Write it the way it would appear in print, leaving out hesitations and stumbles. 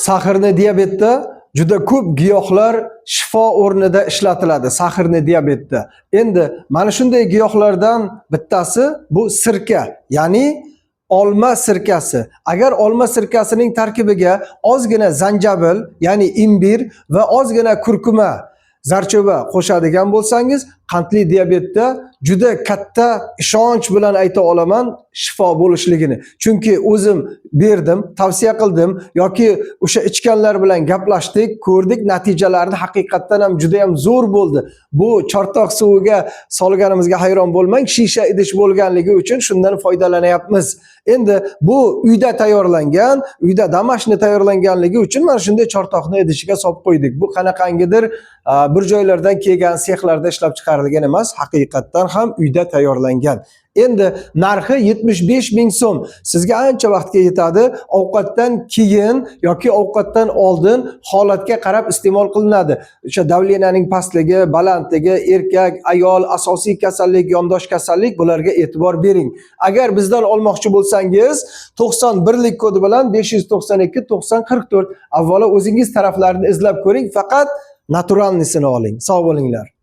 Sahrni diabetda juda ko'p giyohlar shifo o'rnida ishlatiladi. Sahrni diabetda. Endi mana shunday giyohlardan bittasi bu sirka, ya'ni olma sirkasi. Agar olma sirkasining tarkibiga ozgina zanjabil, ya'ni imbir va ozgina kurkuma, zarcho'ba qo'shadigan bo'lsangiz, qandli diabetda juda katta ishonch bilan ayta olaman shifo bo'lishligini. Chunki o'zim berdim, tavsiya qildim yoki o'sha ichganlar bilan gaplashdik, ko'rdik, natijalarni haqiqatdan ham juda ham zo'r bo'ldi. Bu chortoq suviga solganimizga hayron bo'lmang, shisha idish bo'lganligi uchun shundan foydalanyapmiz. Endi bu uyda tayyorlangan, uyda damashni tayyorlanganligi uchun mana shunday chortoqni idishiga solib qo'ydik. Bu qanaqangidir bir joylardan kelgan sexlarda ishlab chiqarilgan emas, haqiqatdan ham uyda tayyorlangan. Endi narxi 75 ming so'm. Sizga ancha vaqtga yetadi. Ovqatdan keyin yoki ovqatdan oldin holatga qarab iste'mol qilinadi. O'sha davleniyaning pastligi, balandligi, erkak, ayol, asosiy kasallik, yondosh kasallik, bularga e'tibor bering. Agar bizdan olmoqchi bo'lsangiz, 91 lik kodi bilan 592 90 44 avvalo o'zingiz taraflarini izlab ko'ring, faqat naturalnisini oling. Sog' bo'linglar.